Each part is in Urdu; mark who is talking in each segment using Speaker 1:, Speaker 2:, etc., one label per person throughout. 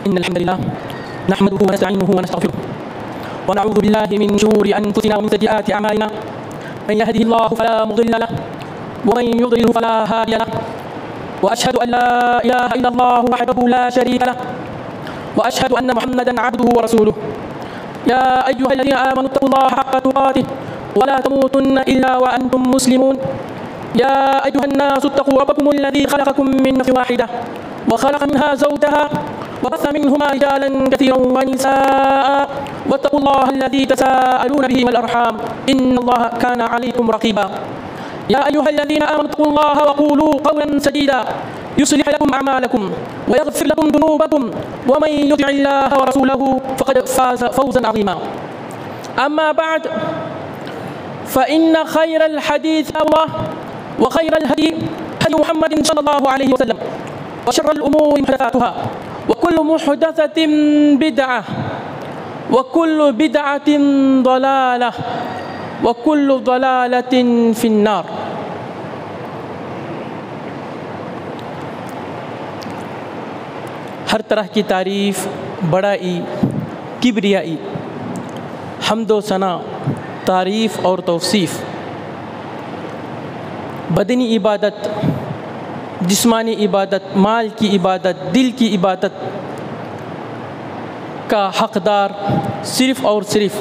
Speaker 1: إن الحمد لله نحمده ونستعينه ونستغفره ونعوذ بالله من شرور أنفسنا ومن سيئات أعمالنا من يهده الله فلا مضل له ومن يضلل فلا هادي له وأشهد أن لا إله إلا الله وحده لا شريك له وأشهد أن محمدا عبده ورسوله يا أيها الذين آمنوا اتقوا الله حق تقاته ولا تموتن إلا وأنتم مسلمون يا أيها الناس اتقوا ربكم الذي خلقكم من نفس واحدة وخلق منها زوجها وبث منهما رجالا كثيرا ونساء واتقوا الله الذي تساءلون به والأرحام إن الله كان عليكم رقيبا يا أيها الذين آمنوا اتقوا الله وقولوا قولا سديدا يصلح لكم أعمالكم ويغفر لكم ذنوبكم ومن يطع الله ورسوله فقد فاز فوزا عظيما أما بعد فإن خير الحديث الله وخير الهدي هدي محمد صلى الله عليه وسلم وشر الأمور محدثاتها وكل محدثة بدعة وكل بدعة ضلالة وكل ضلالة في النار. ہر طرح کی تعریف، بڑائی، کبریائی، حمد و ثنا، تعریف اور توصیف، بدنی عبادت، جسمانی عبادت، مال کی عبادت، دل کی عبادت کا حقدار صرف اور صرف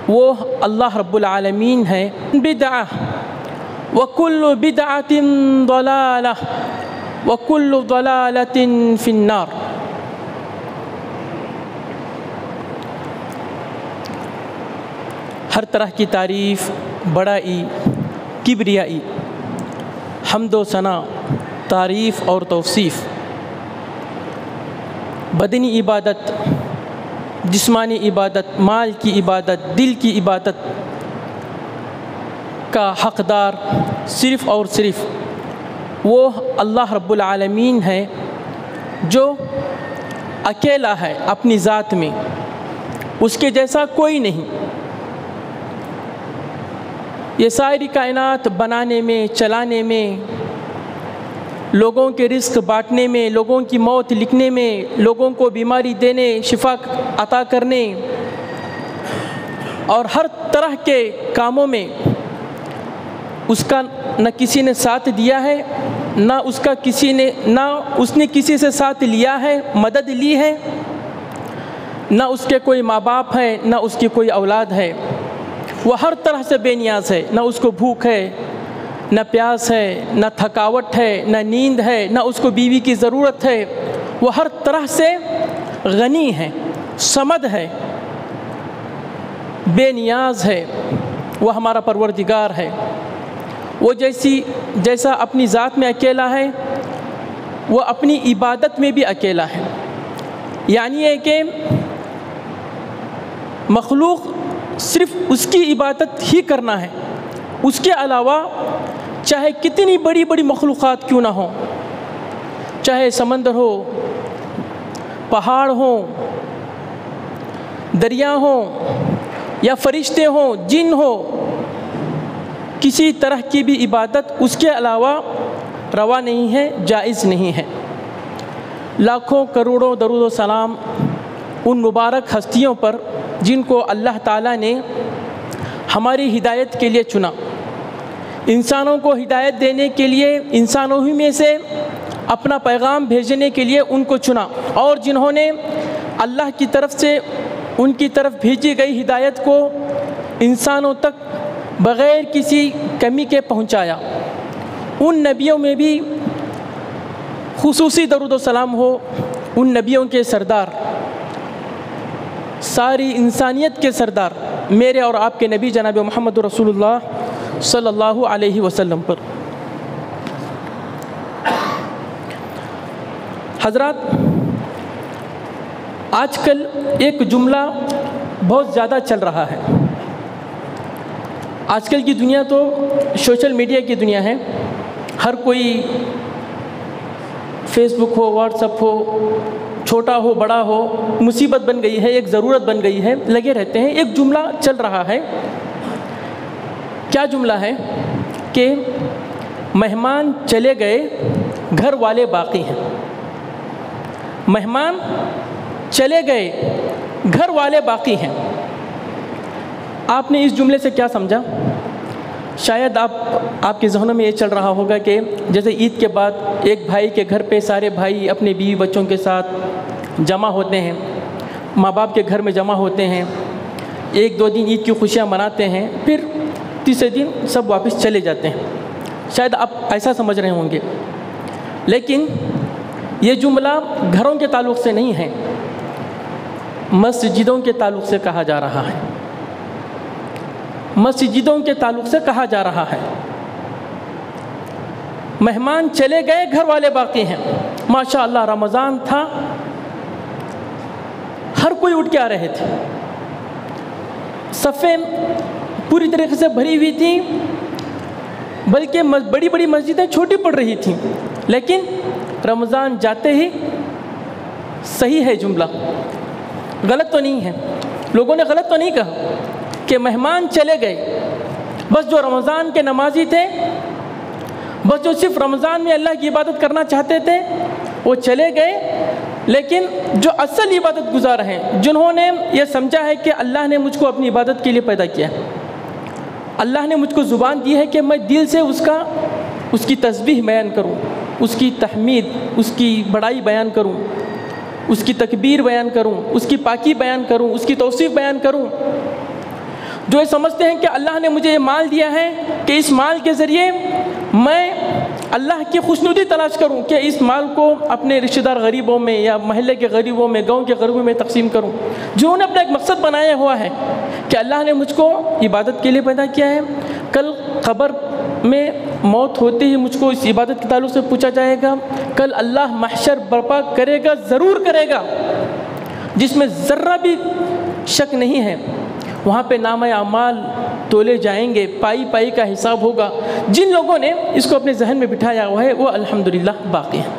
Speaker 1: وہ اللہ رب العالمین ہے. بدعہ وکل بدعۃ ضلالہ وکل ضلالۃ فی النار. ہر طرح کی تعریف، بڑائی، کبریائی، حمد و ثنا، تعریف اور توصیف، بدنی عبادت، جسمانی عبادت، مال کی عبادت، دل کی عبادت کا حقدار صرف اور صرف وہ اللہ رب العالمین ہے جو اکیلا ہے اپنی ذات میں، اس کے جیسا کوئی نہیں. یہ ساری کائنات بنانے میں، چلانے میں، لوگوں کے رزق بانٹنے میں، لوگوں کی موت لکھنے میں، لوگوں کو بیماری دینے، شفا عطا کرنے اور ہر طرح کے کاموں میں اس کا نہ کسی نے ساتھ دیا ہے، نہ اس نے کسی سے ساتھ لیا ہے، مدد لی ہے، نہ اس کے کوئی ماں باپ ہے، نہ اس کی کوئی اولاد ہے. وہ ہر طرح سے بے نیاز ہے، نہ اس کو بھوک ہے، نہ پیاس ہے، نہ تھکاوٹ ہے، نہ نیند ہے، نہ اس کو بیوی کی ضرورت ہے. وہ ہر طرح سے غنی ہے، صمد ہے، بے نیاز ہے. وہ ہمارا پروردگار ہے. وہ جیسا اپنی ذات میں اکیلا ہے، وہ اپنی عبادت میں بھی اکیلا ہے. یعنی ہے کہ مخلوق صرف اس کی عبادت ہی کرنا ہے، اس کے علاوہ چاہے کتنی بڑی بڑی مخلوقات کیوں نہ ہوں، چاہے سمندر ہو، پہاڑ ہوں، دریا ہوں، یا فرشتے ہوں، جن ہو، کسی طرح کی بھی عبادت اس کے علاوہ روا نہیں ہے، جائز نہیں ہے. لاکھوں کروڑوں درود و سلام ان مبارک ہستیوں پر جن کو اللہ تعالیٰ نے ہماری ہدایت کے لیے چنا، انسانوں کو ہدایت دینے کے لیے، انسانوں ہی میں سے اپنا پیغام بھیجنے کے لیے ان کو چنا، اور جنہوں نے اللہ کی طرف سے ان کی طرف بھیجی گئی ہدایت کو انسانوں تک بغیر کسی کمی کے پہنچایا. ان نبیوں میں بھی خصوصی درود و سلام ہو ان نبیوں کے سردار، ساری انسانیت کے سردار، میرے اور آپ کے نبی جناب محمد رسول اللہ صلی اللہ علیہ وسلم پر. حضرات، آج کل ایک جملہ بہت زیادہ چل رہا ہے. آج کل کی دنیا تو سوشل میڈیا کی دنیا ہے. ہر کوئی فیس بک ہو، واٹس ایپ ہو، چھوٹا ہو بڑا ہو، مصیبت بن گئی ہے، ایک ضرورت بن گئی ہے، لگے رہتے ہیں. ایک جملہ چل رہا ہے. کیا جملہ ہے کہ مہمان چلے گئے، گھر والے باقی ہیں. مہمان چلے گئے گھر والے باقی ہیں۔ آپ نے اس جملے سے کیا سمجھا؟ شاید آپ کے ذہنوں میں یہ چل رہا ہوگا کہ جیسے عید کے بعد ایک بھائی کے گھر پہ سارے بھائی اپنے بیوی بچوں کے ساتھ جمع ہوتے ہیں، ماں باپ کے گھر میں جمع ہوتے ہیں، ایک دو دن عید کی خوشیاں مناتے ہیں، پھر تیسرے دن سب واپس چلے جاتے ہیں۔ شاید آپ ایسا سمجھ رہے ہوں گے، لیکن یہ جملہ گھروں کے تعلق سے نہیں ہے، مسجدوں کے تعلق سے کہا جا رہا ہے۔ مسجدوں کے تعلق سے کہا جا رہا ہے۔ مہمان چلے گئے گھر والے باقی ہیں۔ ماشاءاللہ رمضان تھا، ہر کوئی اٹھ کے آ رہے تھے، صفیں پوری طریقے سے بھری ہوئی تھیں، بلکہ بڑی بڑی مسجدیں چھوٹی پڑ رہی تھیں، لیکن رمضان جاتے ہی صحیح ہے جملہ، غلط تو نہیں ہے، لوگوں نے غلط تو نہیں کہا کہ مہمان چلے گئے، بس جو رمضان کے نمازی تھے، بس جو صرف رمضان میں اللہ کی عبادت کرنا چاہتے تھے وہ چلے گئے، لیکن جو اصل عبادت گزار ہیں، جنہوں نے یہ سمجھا ہے کہ اللہ نے مجھ کو اپنی عبادت کے لیے پیدا کیا ہے، اللہ نے مجھ کو زبان دی ہے کہ میں دل سے اس کی تسبیح بیان کروں، اس کی تحمید، اس کی بڑائی بیان کروں، اس کی تکبیر بیان کروں، اس کی پاکی بیان کروں، اس کی توصیف بیان کروں، جو یہ سمجھتے ہیں کہ اللہ نے مجھے یہ مال دیا ہے کہ اس مال کے ذریعے میں اللہ کی خوشنودی تلاش کروں کہ اس مال کو اپنے رشتہ دار غریبوں میں یا محلے کے غریبوں میں، گاؤں کے غریبوں میں تقسیم کروں، جنہوں نے اپنا ایک مقصد بنایا ہوا ہے کہ اللہ نے مجھ کو عبادت کے لیے پیدا کیا ہے، کل قبر میں موت ہوتے ہی مجھ کو اس عبادت کے تعلق سے پوچھا جائے گا، کل اللہ محشر برپا کرے گا، ضرور کرے گا، جس میں ذرہ بھی شک نہیں ہے، وہاں پہ نامہ اعمال تولے جائیں گے، پائی پائی کا حساب ہوگا۔ جن لوگوں نے اس کو اپنے ذہن میں بٹھایا ہوا ہے وہ الحمدللہ باقی ہیں۔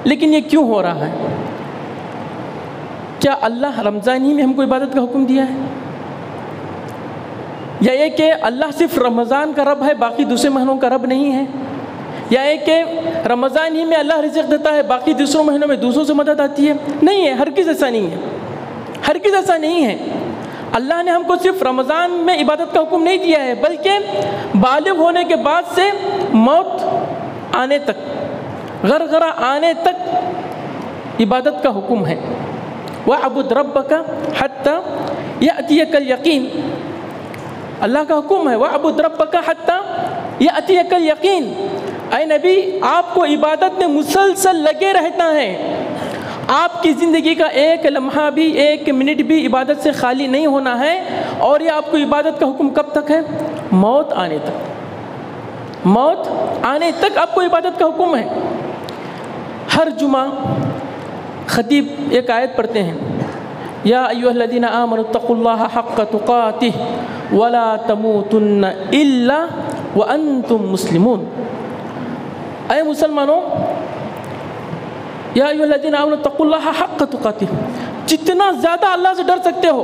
Speaker 1: لیکن یہ کیوں ہو رہا ہے؟ کیا اللہ رمضان ہی میں ہم کو عبادت کا حکم دیا ہے؟ یا یہ کہ اللہ صرف رمضان کا رب ہے، باقی دوسرے مہینوں کا رب نہیں ہے؟ یا یہ کہ رمضان ہی میں اللہ رزق دیتا ہے، باقی دوسروں مہینوں میں دوسروں سے مدد آتی ہے؟ نہیں ہے، ہرگز ایسا نہیں ہے، ہرگز ایسا نہیں ہے۔ اللہ نے ہم کو صرف رمضان میں عبادت کا حکم نہیں دیا ہے، بلکہ بالغ ہونے کے بعد سے موت آنے تک، غرغرہ آنے تک عبادت کا حکم ہے۔ وَاعْبُدْ رَبَّكَ حَتَّى يَأْتِيَكَ الْيَقِينُ، اللہ کا حکم ہے وَاعْبُدْ رَبَّكَ حَتَّى يَأْتِيَكَ الْيَقِينُ۔ اے نبی، آپ کو عبادت میں مسلسل لگے رہنا ہے، آپ کی زندگی کا ایک لمحہ بھی، ایک منٹ بھی عبادت سے خالی نہیں ہونا ہے۔ اور یہ آپ کو عبادت کا حکم کب تک ہے؟ موت آنے تک، موت آنے تک آپ کو عبادت کا حکم ہے۔ ہر جمعہ خطیب ایک آیت پڑھتے ہیں، یا ایھا الذین آمنوا اتقوا اللہ حق تقاتہ ولا تموتن الا وانتم مسلمون۔ اے مسلمانوں، یا ایھا الذین آمنوا اتقوا اللہ حق تقاتہ، جتنا زیادہ اللہ سے ڈر سکتے ہو،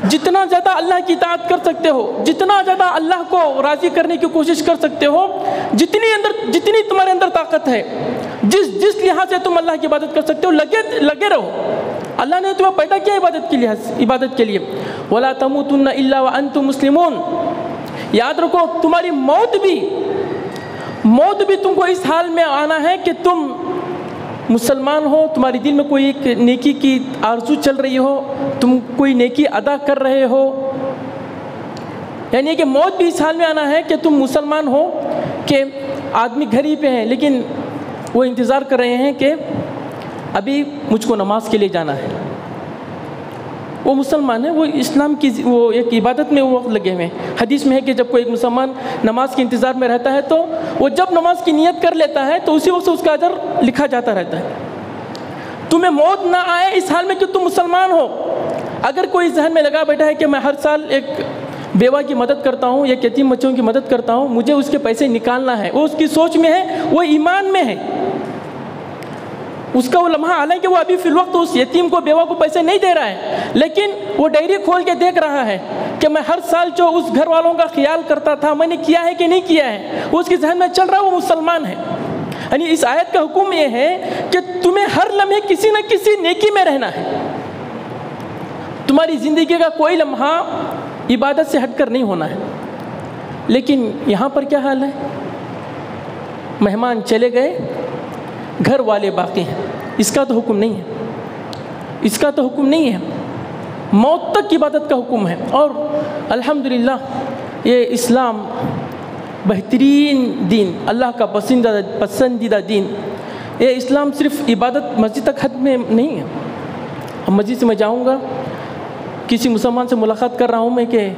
Speaker 1: جتنا زیادہ اللہ کی اطاعت کر سکتے ہو، جتنا زیادہ اللہ کو راضی کرنے کی کوشش کر سکتے ہو، جتنی تمہارے اندر طاقت ہے، جس لحاظ سے تم اللہ کی عبادت کر سکتے ہو، لگے رہو۔ اللہ نے تمہیں پیدا کیا عبادت کے لیے۔ وَلَا تَمُوتُنَّ إِلَّا وَأَنْتُمْ مُسْلِمُونَ، یاد رکھو تمہاری موت بھی تم کو اس حال میں آنا ہے کہ تم مسلمان ہو، تمہاری دل میں کوئی ایک نیکی کی آرزو چل رہی ہو، تم کوئی نیکی ادا کر رہے ہو، یعنی کہ موت بھی اس حال میں آنا ہے کہ تم مسلمان ہو، کہ آدمی گھر ہی پہ ہیں لیکن وہ انتظار کر رہے ہیں کہ ابھی مجھ کو نماز کے لیے جانا ہے۔ وہ مسلمان ہے، وہ اسلام کی وہ ایک عبادت میں وہ وقت لگے ہوئے ہیں۔ حدیث میں ہے کہ جب کوئی ایک مسلمان نماز کے انتظار میں رہتا ہے تو وہ جب نماز کی نیت کر لیتا ہے تو اسی وقت سے اس کا اجر لکھا جاتا رہتا ہے۔ تمہیں موت نہ آئے اس حال میں کہ تم مسلمان ہو۔ اگر کوئی ذہن میں لگا بیٹھا ہے کہ میں ہر سال ایک بیوہ کی مدد کرتا ہوں یا یتیم بچوں کی مدد کرتا ہوں، مجھے اس کے پیسے نکالنا ہے، وہ اس کی سوچ میں ہے، وہ ایمان میں ہے، اس کا وہ لمحہ، حالانکہ وہ ابھی فی الوقت اس یتیم کو، بیوہ کو پیسے نہیں دے رہا ہے، لیکن وہ ڈائری کھول کے دیکھ رہا ہے کہ میں ہر سال جو اس گھر والوں کا خیال کرتا تھا، میں نے کیا ہے کہ نہیں کیا ہے، وہ اس کے ذہن میں چل رہا ہے، وہ مسلمان ہے۔ یعنی اس آیت کا حکم یہ ہے کہ تمہیں ہر لمحے کسی نہ کسی نیکی میں رہنا ہے. تمہاری زندگی کا کوئی لمحہ عبادت سے ہٹ کر نہیں ہونا ہے. لیکن یہاں پر کیا حال ہے؟ مہمان چلے گئے، گھر والے باقی ہیں. اس کا تو حکم نہیں ہے، اس کا تو حکم نہیں ہے. موت تک عبادت کا حکم ہے. اور الحمدللہ یہ اسلام بہترین دین، اللہ کا پسندیدہ دین. یہ اسلام صرف عبادت مسجد تک حد میں نہیں ہے. مسجد سے میں جاؤں گا، کسی مسلمان سے ملاقات کر رہا ہوں میں کہ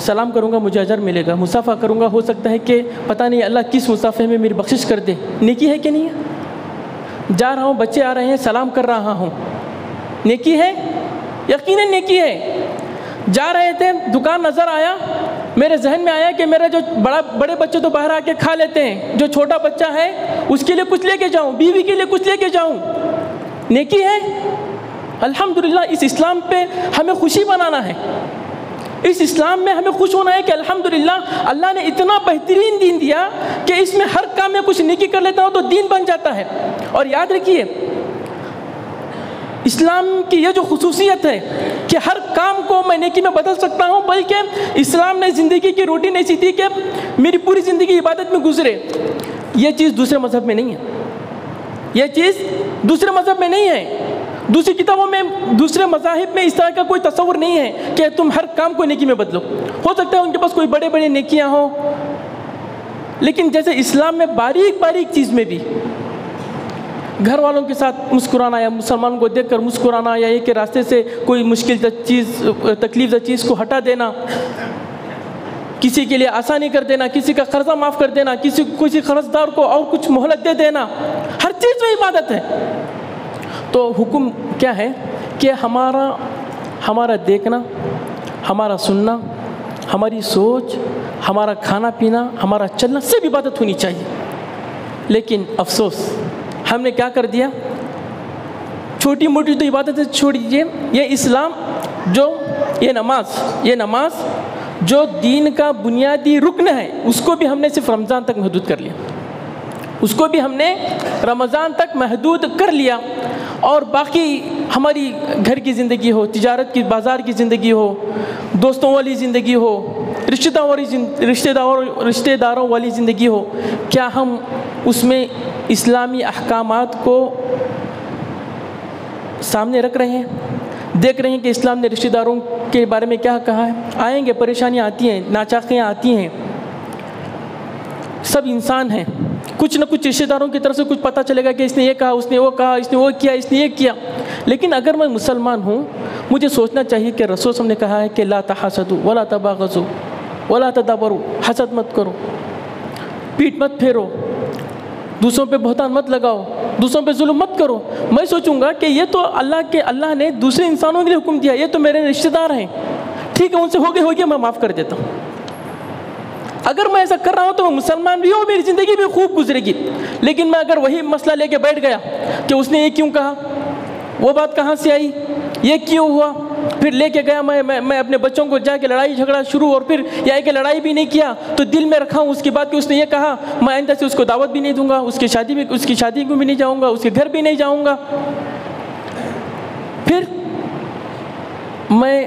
Speaker 1: سلام کروں گا مجھے اجر ملے گا، مصافحہ کروں گا، ہو سکتا ہے کہ پتہ نہیں اللہ کس مصافحے میں میری بخشش کر دے. نیکی ہے کہ نہیں ہے؟ جا رہا ہوں، بچے آ رہے ہیں، سلام کر رہا ہوں، نیکی ہے؟ یقیناً نیکی ہے. جا رہے تھے، دکان نظر آیا، میرے ذہن میں آیا کہ میرے جو بڑے بچے تو باہر آ کے کھا لیتے ہیں، جو چھوٹا بچہ ہے اس کے لیے کچھ لے کے جاؤں، بیوی کے لیے کچھ لے کے جاؤں. نیکی ہے. الحمدللہ اس اسلام پہ ہمیں خوشی منانا ہے. اس اسلام میں ہمیں خوش ہونا ہے کہ الحمدللہ اللہ نے اتنا بہترین دین دیا کہ اس میں ہر کام میں کچھ نیکی کر لیتا ہوں تو دین بن جاتا ہے. اور یاد رکھیے اسلام کی یہ جو خصوصیت ہے کہ ہر کام کو میں نیکی میں بدل سکتا ہوں، بلکہ اسلام نے زندگی کی روٹین ایسی تھی کہ میری پوری زندگی عبادت میں گزرے. یہ چیز دوسرے مذہب میں نہیں ہے. یہ چیز دوسرے مذہب میں نہیں ہے. دوسری کتابوں میں، دوسرے مذاہب میں اس طرح کا کوئی تصور نہیں ہے کہ تم ہر کام کو نیکی میں بدلو. ہو سکتا ہے ان کے پاس کوئی بڑے بڑے نیکیاں ہوں، لیکن جیسے اسلام میں باریک باریک چیز میں بھی گھر والوں کے ساتھ مسکرانا یا مسلمانوں کو دیکھ کر مسکرانا، یا یہ کہ راستے سے کوئی مشکل تکلیف دہ چیز کو ہٹا دینا، کسی کے لیے آسانی کر دینا، کسی کا قرضہ معاف کر دینا، کسی قرض دار کو اور کچھ مہلت دے دینا، ہر چیز میں عبادت ہے. تو حکم کیا ہے کہ ہمارا دیکھنا، ہمارا سننا، ہماری سوچ، ہمارا کھانا پینا، ہمارا چلنا سب عبادت ہونی چاہیے. لیکن افسوس ہم نے کیا کر دیا؟ چھوٹی موٹی تو عبادتیں چھوڑ دیجیے. یہ اسلام یہ نماز جو دین کا بنیادی رکن ہے، اس کو بھی ہم نے صرف رمضان تک محدود کر لیا. اس کو بھی ہم نے رمضان تک محدود کر لیا. اور باقی ہماری گھر کی زندگی ہو، تجارت کی، بازار کی زندگی ہو، دوستوں والی زندگی ہو، رشتہ داروں والی زندگی ہو، کیا ہم اس میں اسلامی احکامات کو سامنے رکھ رہے ہیں؟ دیکھ رہے ہیں کہ اسلام نے رشتہ داروں کے بارے میں کیا کہا ہے؟ آئیں گے، پریشانیاں آتی ہیں، ناچاقیاں آتی ہیں، سب انسان ہیں. کچھ نہ کچھ رشتہ داروں کی طرف سے کچھ پتہ چلے گا کہ اس نے یہ کہا، اس نے وہ کہا، اس نے وہ کیا، اس نے یہ کیا. لیکن اگر میں مسلمان ہوں، مجھے سوچنا چاہیے کہ رسول صلی اللہ علیہ وسلم نے کہا ہے کہ لا تحاسدوا ولا تباغضوا ولا تدابروا، حسد مت کرو، پیٹ مت پھیرو، دوسروں پہ بہتان مت لگاؤ، دوسروں پہ ظلم مت کرو. میں سوچوں گا کہ یہ تو اللہ نے دوسرے انسانوں کے لیے حکم دیا، یہ تو میرے رشتہ دار ہیں، ٹھیک ہے ان سے ہو گیا میں معاف کر دیتا ہوں. اگر میں ایسا کر رہا ہوں تو میں مسلمان بھی ہوں، میری زندگی بھی خوب گزرے گی. لیکن میں اگر وہی مسئلہ لے کے بیٹھ گیا کہ اس نے یہ کیوں کہا، وہ بات کہاں سے آئی، یہ کیوں ہوا، پھر لے کے گیا میں اپنے بچوں کو جا کے لڑائی جھگڑا شروع، اور پھر یہ کہ لڑائی بھی نہیں کیا تو دل میں رکھا ہوں اس کے بعد کہ اس نے یہ کہا، میں آئندہ سے اس کو دعوت بھی نہیں دوں گا، اس کی شادی کو بھی نہیں جاؤں گا، اس کے گھر بھی نہیں جاؤں گا. پھر میں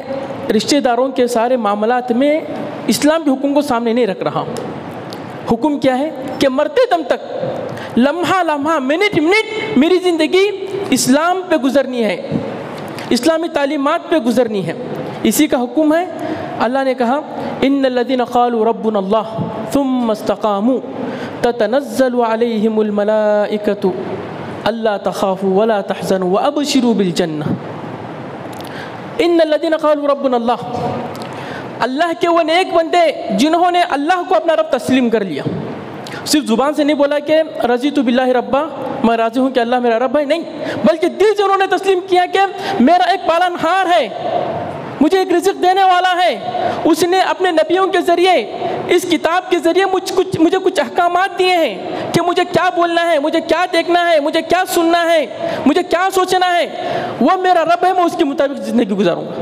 Speaker 1: رشتہ داروں کے سارے معاملات میں اسلام کے حکم کو سامنے نہیں رکھ رہا. حکم کیا ہے کہ مرتے دم تک، لمحہ لمحہ، منٹ منٹ میری زندگی اسلام پہ گزرنی ہے، اسلامی تعلیمات پہ گزرنی ہے. اسی کا حکم ہے. اللہ نے کہا ان الذين قالوا ربنا الله ثم استقاموا تتنزل عليهم الملائكة الا تخافوا ولا تحزنوا وابشروا بالجنة. ان الذين قالوا ربنا الله، اللہ کے وہ نیک بندے جنہوں نے اللہ کو اپنا رب تسلیم کر لیا. صرف زبان سے نہیں بولا کہ رضیت باللہ ربا، میں راضی ہوں کہ اللہ میرا رب ہے، نہیں، بلکہ دل سے انہوں نے تسلیم کیا کہ میرا ایک پالنہار ہے، مجھے ایک رزق دینے والا ہے، اس نے اپنے نبیوں کے ذریعے، اس کتاب کے ذریعے مجھے کچھ احکامات دیے ہیں کہ مجھے کیا بولنا ہے، مجھے کیا دیکھنا ہے، مجھے کیا سننا ہے، مجھے کیا سوچنا ہے. وہ میرا رب ہے، میں اس کے مطابق زندگی گزاروں گا.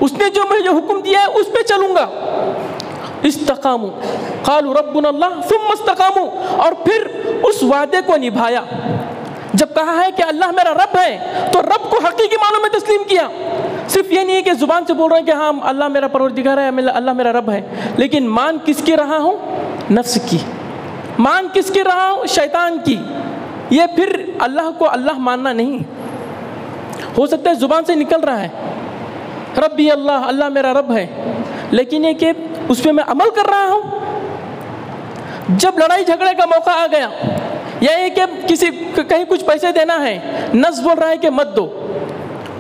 Speaker 1: اس نے جو مجھے حکم دیا ہے اس پہ چلوں گا. استقاموا قالوا ربنا اللہ ثم استقاموا، اور پھر اس وعدے کو نبھایا۔ جب کہا ہے کہ اللہ میرا رب ہے تو رب کو حقیقی معنوں میں تسلیم کیا۔ صرف یہ نہیں ہے کہ زبان سے بول رہے ہیں کہ ہاں اللہ میرا پروردگار ہے، اللہ میرا رب ہے، لیکن مان کس کی رہا ہوں؟ نفس کی۔ مان کس کی رہا ہوں؟ شیطان کی۔ یہ پھر اللہ کو اللہ ماننا نہیں۔ ہو سکتا ہے زبان سے نکل رہا ہے ربی اللہ، اللہ میرا رب ہے، لیکن یہ کہ اس پہ میں عمل کر رہا ہوں۔ جب لڑائی جھگڑے کا موقع آ گیا، یا یہ کہ کہیں کچھ پیسے دینا ہے، نفس بول رہا ہے کہ مت دو،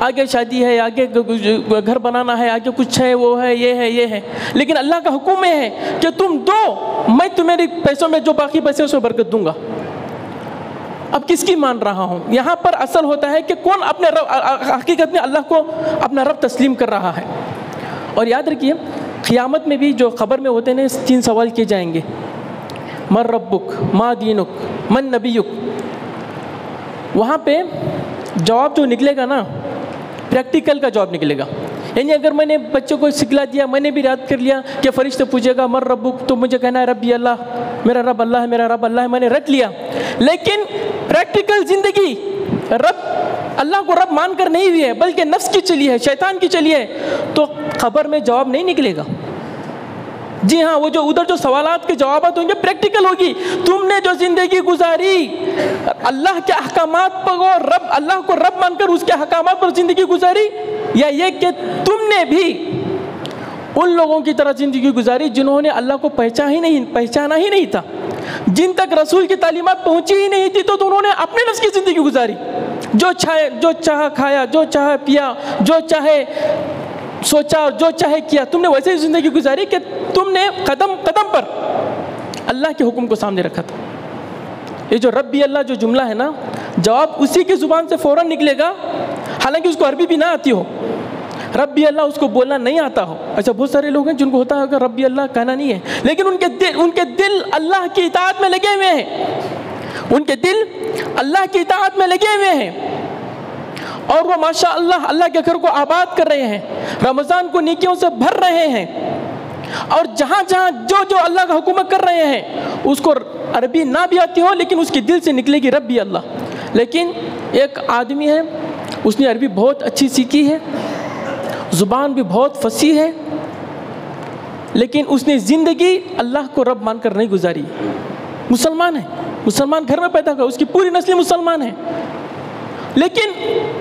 Speaker 1: آگے شادی ہے، آگے گھر بنانا ہے، آگے کچھ ہے، وہ ہے، یہ ہے، لیکن اللہ کا حکم یہ ہے کہ تم دو، میں تمہارے پیسوں میں جو باقی پیسے اس میں برکت دوں گا۔ اب کس کی مان رہا ہوں؟ یہاں پر اصل ہوتا ہے کہ کون اپنے رب، حقیقت میں اللہ کو اپنا رب تسلیم کر رہا ہے۔ اور یاد رکھیے قیامت میں بھی جو خبر میں ہوتے ہیں 3 سوال کیے جائیں گے، من ربک، ما دینک، من نبیک۔ وہاں پہ جواب جو نکلے گا نا، پریکٹیکل کا جواب نکلے گا۔ یعنی اگر میں نے بچوں کو سکھلا دیا، میں نے بھی یاد کر لیا کہ فرشتے پوچھے گا من ربک، تو مجھے کہنا ہے ربی اللہ، میرا رب اللہ ہے، میرا رب اللہ ہے، میں نے رٹ لیا۔ لیکن پریکٹیکل زندگی رب، اللہ کو رب مان کر نہیں ہوئی ہے، بلکہ نفس کی چلی ہے، شیطان کی چلی ہے، تو خبر میں جواب نہیں نکلے گا۔ جی ہاں، وہ جو ادھر جو سوالات کے جوابات ہوں گے پریکٹیکل ہوگی۔ تم نے جو زندگی گزاری اللہ کے احکامات پر، رب، اللہ کو رب مان کر اس کے احکامات پر زندگی گزاری، یا یہ کہ تم نے بھی ان لوگوں کی طرح زندگی گزاری جنہوں نے اللہ کو پہچانا ہی نہیں تھا، جن تک رسول کی تعلیمات پہنچی ہی نہیں تھی، تو انہوں نے اپنے نفس کی زندگی گزاری، جو چاہا کھایا، جو چاہا پیا، جو چاہے سوچا، جو چاہے کیا۔ تم نے ویسے ہی زندگی گزاری کہ تم نے قدم قدم پر اللہ کے حکم کو سامنے رکھا تھا۔ یہ جو ربی اللہ جو جملہ ہے نا، جواب اسی کی زبان سے فوراً نکلے گا، حالانکہ اس کو عربی بھی نہ آتی ہو، ربی اللہ اس کو بولنا نہیں آتا ہو۔ اچھا، بہت سارے لوگ ہیں جن کو ہوتا ہے کہ ربی اللہ کہنا نہیں ہے، لیکن ان کے دل اللہ کی اطاعت میں لگے ہوئے ہیں، ان کے دل اللہ کی اطاعت میں لگے ہوئے ہیں، اور وہ ماشاءاللہ اللہ کے گھر کو آباد کر رہے ہیں، رمضان کو نیکیوں سے بھر رہے ہیں، اور جہاں جہاں جو اللہ کا حکم کر رہے ہیں، اس کو عربی نہ بھی آتی ہو لیکن اس کے دل سے نکلے گی ربی اللہ۔ لیکن ایک آدمی ہے، اس نے عربی بہت اچھی سیکھی ہے، زبان بھی بہت فصیح ہے، لیکن اس نے زندگی اللہ کو رب مان کر نہیں گزاری۔ مسلمان ہے، مسلمان گھر میں پیدا ہوا، اس کی پوری نسل مسلمان ہے، لیکن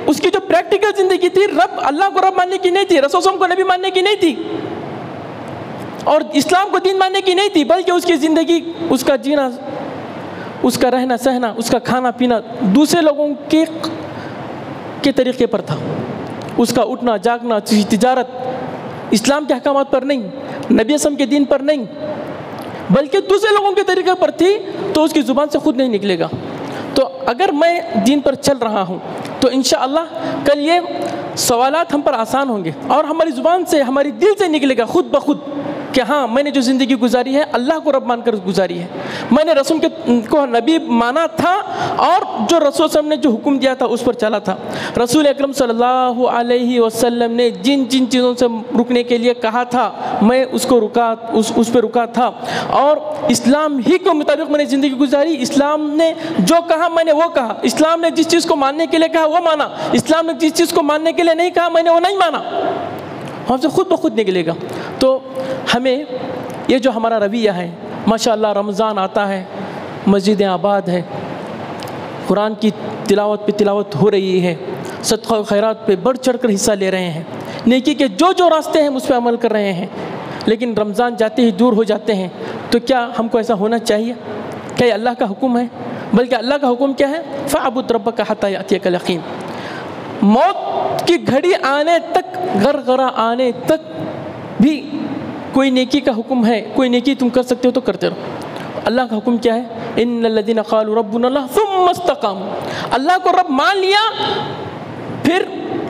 Speaker 1: اس کی جو پریکٹیکل زندگی تھی، رب، اللہ کو رب ماننے کی نہیں تھی، رسول صلی اللہ علیہ وسلم کو نبی ماننے کی نہیں تھی، اور اسلام کو دین ماننے کی نہیں تھی، بلکہ اس کی زندگی، اس کا جینا، اس کا رہنا سہنا، اس کا کھانا پینا دوسرے لوگوں کے طریقے پر تھا، اس کا اٹھنا جاگنا، تجارت اسلام کے احکامات پر نہیں، نبی اسلام کے دین پر نہیں، بلکہ دوسرے لوگوں کے طریقے پر تھی، تو اس کی زبان سے خود نہیں نکلے گا۔ تو اگر میں دین پر چل رہا ہوں تو انشاءاللہ کل یہ سوالات ہم پر آسان ہوں گے، اور ہماری زبان سے، ہماری دل سے نکلے گا خود بخود کہ ہاں میں نے جو زندگی گزاری ہے اللہ کو رب مان کر گزاری ہے، میں نے رسول کو نبی مانا تھا، اور جو رسول صلی اللہ علیہ وسلم نے جو حکم دیا تھا اس پر چلا تھا۔ رسول اکرم صلی اللہ علیہ وسلم نے جن چیزوں سے رکنے کے لیے کہا تھا، میں اس پہ رکا تھا، اور اسلام ہی کے مطابق میں نے زندگی گزاری۔ اسلام نے جو کہا میں نے وہ کہا، اسلام نے جس چیز کو ماننے کے لیے کہا وہ مانا، اسلام نے جس چیز کو ماننے کے لیے نہیں کہا میں نے وہ نہیں مانا۔ ہم سے خود بخود نکلے گا۔ تو ہمیں یہ جو ہمارا رویہ ہے، ماشاءاللہ رمضان آتا ہے، مسجدیں آباد ہے، قرآن کی تلاوت پہ تلاوت ہو رہی ہے، صدقہ و خیرات پہ بڑھ چڑھ کر حصہ لے رہے ہیں، نیکی کے جو راستے ہیں اس پہ عمل کر رہے ہیں، لیکن رمضان جاتے ہی دور ہو جاتے ہیں۔ تو کیا ہم کو ایسا ہونا چاہیے؟ کیا یہ اللہ کا حکم ہے؟ بلکہ اللہ کا حکم کیا ہے؟ فَاعْبُدْ رَبَّكَ حَتَّى يَأْتِيَكَ الْيَقِينُ۔ موت کی گھڑی آنے تک، غرغرہ آنے تک بھی کوئی نیکی کا حکم ہے، کوئی نیکی تم کر سکتے ہو تو کرتے رہو۔ اللہ کا حکم کیا ہے؟ ان الذین قالوا ربنا اللہ ثم استقاموا۔ اللہ کو رب مان لیا، پھر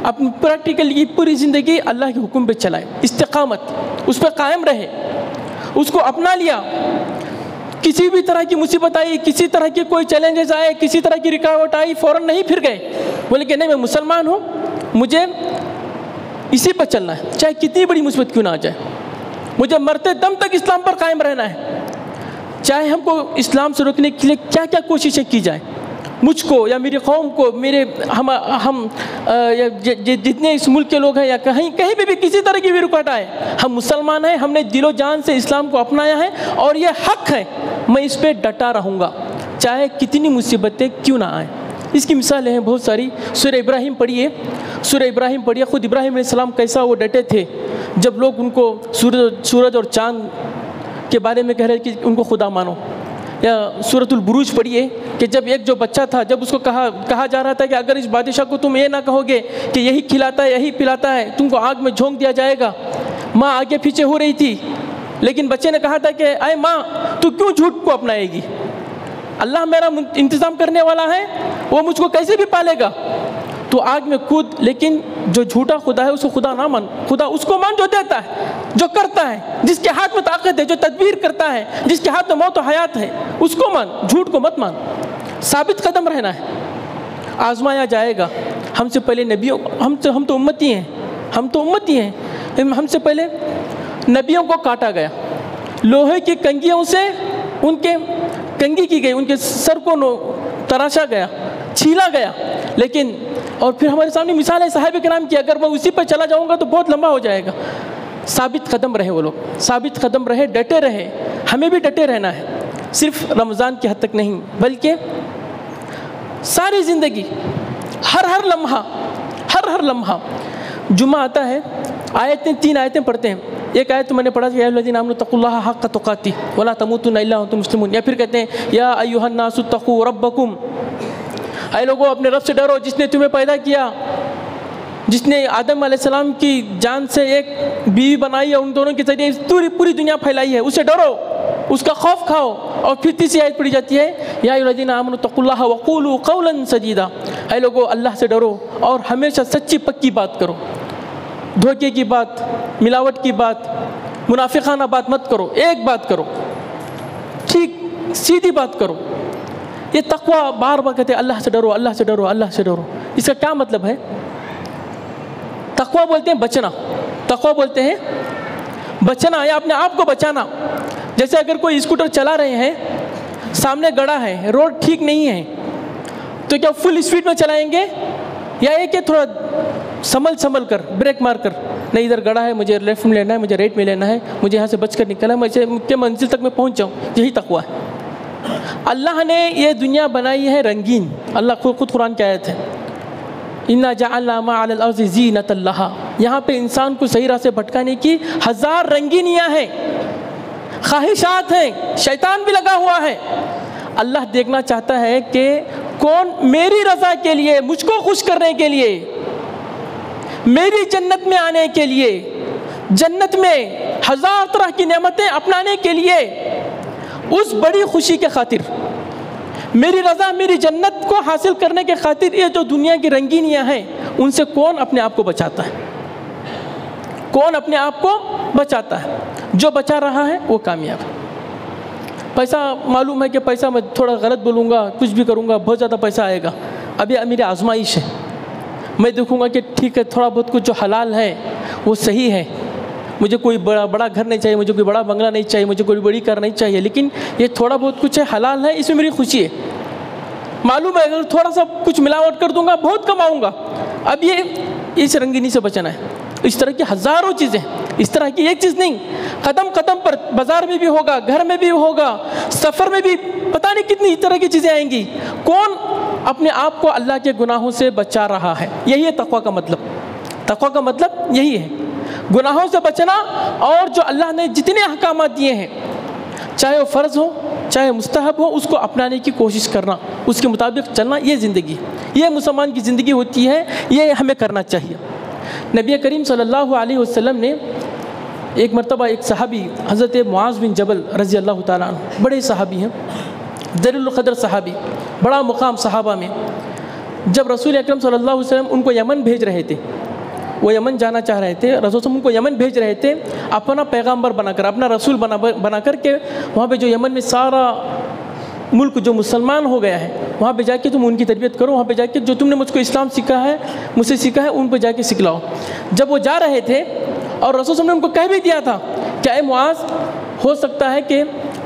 Speaker 1: اپنی پریکٹیکل کی پوری زندگی اللہ کے حکم پہ چلائے، استقامت، اس پہ قائم رہے، اس کو اپنا لیا۔ کسی بھی طرح کی مصیبت آئی، کسی طرح کی کوئی چیلنجز آئے، کسی طرح کی رکاوٹ آئی، فوراً نہیں پھر گئے، بولے کہ نہیں میں مسلمان ہوں، مجھے اسی پر چلنا ہے، چاہے کتنی بڑی مصیبت کیوں نہ آ جائے۔ مجھے مرتے دم تک اسلام پر قائم رہنا ہے، چاہے ہم کو اسلام سے روکنے کے لیے کیا کیا کوششیں کی جائیں، مجھ کو یا میری قوم کو، ہم جتنے اس ملک کے لوگ ہیں یا کہیں پہ بھی کسی طرح کی بھی رکاوٹ آئے، ہم مسلمان ہیں، ہم نے دل و جان سے اسلام کو اپنایا ہے اور یہ حق ہے، میں اس پہ ڈٹا رہوں گا چاہے کتنی مصیبتیں کیوں نہ آئیں۔ اس کی مثالیں ہیں بہت ساری۔ سورہ ابراہیم پڑھیے، خود ابراہیم علیہ السلام کیسا وہ ڈٹے تھے جب لوگ ان کو سورج اور چاند کے بارے میں کہہ رہے کہ ان کو خدا مانو۔ یا سورۃ البروج پڑھیے کہ جب ایک جو بچہ تھا، جب اس کو کہا جا رہا تھا کہ اگر اس بادشاہ کو تم یہ نہ کہو گے کہ یہی کھلاتا ہے یہی پلاتا ہے، تم کو آگ میں جھونک دیا جائے گا، ماں آگے پیچھے ہو رہی تھی، لیکن بچے نے کہا تھا کہ اے ماں تو کیوں جھوٹ کو اپنائے گی، اللہ میرا انتظام کرنے والا ہے، وہ مجھ کو کیسے بھی پالے گا، تو آگ میں کود۔ لیکن جو جھوٹا خدا ہے اس کو خدا نہ مان، خدا اس کو مان جو دیتا ہے، جو کرتا ہے، جس کے ہاتھ میں طاقت ہے، جو تدبیر کرتا ہے، جس کے ہاتھ میں موت و حیات ہے، اس کو مان، جھوٹ کو مت مان۔ ثابت قدم رہنا ہے، آزمایا جائے گا۔ ہم سے پہلے نبیوں، ہم تو امتی ہیں، ہم سے پہلے نبیوں کو کاٹا گیا، لوہے کی کنگھیوں سے ان کے کنگھی کی گئی، ان کے سر کو تراشا گیا، چھیلا گیا، لیکن اور پھر ہمارے سامنے مثال ہے صحابہ کرام کی، اگر میں اسی پہ چلا جاؤں گا تو بہت لمبا ہو جائے گا۔ ثابت قدم رہے وہ لوگ، ثابت قدم رہے، ڈٹے رہے، ہمیں بھی ڈٹے رہنا ہے، صرف رمضان کی حد تک نہیں بلکہ ساری زندگی، ہر لمحہ۔ جمعہ آتا ہے، تین آیتیں پڑھتے ہیں، ایک آیت تو میں نے پڑھا کہ یا الذین آمنوا اتقوا اللہ حق تقاتہ ولا تموتن الا وانتم مسلمون، یا پھر کہتے ہیں یا ایھا الناس اتقوا ربکم، اے لوگوں اپنے رب سے ڈرو جس نے تمہیں پیدا کیا، جس نے آدم علیہ السلام کی جان سے ایک بیوی بنائی اور ان دونوں کے ذریعے پوری دنیا پھیلائی ہے، اسے ڈرو، اس کا خوف کھاؤ۔ اور پھر تیسری آیت پڑھی جاتی ہے یا ایھا الذین آمنوا اتقوا اللہ وقولوا قولا سدیدا، اے لوگوں اللہ سے ڈرو اور ہمیشہ سچی پکی بات کرو، دھوکے کی بات، ملاوٹ کی بات، منافقانہ بات مت کرو، ایک بات کرو، ٹھیک سیدھی بات کرو۔ یہ تقوی بار بار کہتے ہیں اللہ سے ڈرو، اللہ سے ڈرو، اللہ سے ڈرو۔ اس کا کیا مطلب ہے؟ تقوی بولتے ہیں بچنا، تقوی بولتے ہیں بچنا یا اپنے آپ کو بچانا۔ جیسے اگر کوئی اسکوٹر چلا رہے ہیں، سامنے گڑھا ہے، روڈ ٹھیک نہیں ہے، تو کیا فل اسپیڈ میں چلائیں گے یا ایک تھوڑا سنبھل کر بریک مار کر، نہیں ادھر گڑھا ہے، مجھے لیفٹ میں لینا ہے، مجھے رائٹ میں لینا ہے، مجھے یہاں سے بچ کر نکلنا ہے، مجھے منزل تک میں پہنچ جاؤں، یہی تقوی ہے۔ اللہ نے یہ دنیا بنائی ہے رنگین، اللہ خود قرآن کی آیت ہے اِنَّا جَعَلْنَا مَا عَلَى الْأَرْضِ زِينَةً لَهَا، یہاں پہ انسان کو صحیح راہ سے بھٹکانے کی ہزار رنگینیاں ہیں، خواہشات ہیں، شیطان بھی لگا ہوا ہے۔ اللہ دیکھنا چاہتا ہے کہ کون میری رضا کے لیے، مجھ کو خوش کرنے کے لیے، میری جنت میں آنے کے لیے، جنت میں ہزار طرح کی نعمتیں اپنانے کے لیے، اس بڑی خوشی کے خاطر، میری رضا میری جنت کو حاصل کرنے کے خاطر یہ جو دنیا کی رنگینیاں ہیں ان سے کون اپنے آپ کو بچاتا ہے؟ کون اپنے آپ کو بچاتا ہے؟ جو بچا رہا ہے وہ کامیاب ہے۔ پیسہ معلوم ہے کہ پیسہ میں تھوڑا غلط بولوں گا، کچھ بھی کروں گا، بہت زیادہ پیسہ آئے گا، ابھی میری آزمائش ہے، میں دیکھوں گا کہ ٹھیک ہے تھوڑا بہت کچھ جو حلال ہے وہ صحیح ہے، مجھے کوئی بڑا گھر نہیں چاہیے، مجھے کوئی بڑا بنگلہ نہیں چاہیے، مجھے کوئی بڑی کار نہیں چاہیے، لیکن یہ تھوڑا بہت کچھ ہے حلال ہے، اس میں میری خوشی ہے۔ معلوم ہے اگر تھوڑا سا کچھ ملاوٹ کر دوں گا بہت کماؤں گا، اب یہ اس رنگینی سے بچنا ہے۔ اس طرح کی ہزاروں چیزیں، اس طرح کی ایک چیز نہیں، قدم قدم پر بازار میں بھی ہوگا، گھر میں بھی ہوگا، سفر میں بھی پتہ نہیں کتنی طرح کی چیزیں آئیں گی۔ کون اپنے آپ کو اللہ کے گناہوں سے بچا رہا ہے؟ یہی ہے تقویٰ کا مطلب۔ تقویٰ کا مطلب یہی ہے، گناہوں سے بچنا، اور جو اللہ نے جتنے احکامات دیے ہیں، چاہے وہ فرض ہو چاہے مستحب ہو، اس کو اپنانے کی کوشش کرنا، اس کے مطابق چلنا، یہ زندگی، یہ مسلمان کی زندگی ہوتی ہے، یہ ہمیں کرنا چاہیے۔ نبی کریم صلی اللہ علیہ وسلم نے ایک مرتبہ ایک صحابی حضرت معاذ بن جبل رضی اللہ تعالیٰ عنہ، بڑے صحابی ہیں، جلیل القدر صحابی، بڑا مقام صحابہ میں، جب رسول اکرم صلی اللہ علیہ وسلم ان کو یمن بھیج رہے تھے، وہ یمن جانا چاہ رہے تھے، رسول ان کو یمن بھیج رہے تھے اپنا پیغامبر بنا کر، اپنا رسول بنا کر کے، وہاں پہ جو یمن میں سارا ملک جو مسلمان ہو گیا ہے، وہاں پہ جا کے تم ان کی تربیت کرو، وہاں پہ جا کے جو تم نے مجھ کو اسلام سیکھا ہے، مجھ سے سیکھا ہے، ان پہ جا کے سکھلاؤ۔ جب وہ جا رہے تھے اور رسول صلی اللہ علیہ وسلم نے ان کو کہہ بھی دیا تھا کہ کہ اے معاذ، ہو سکتا ہے کہ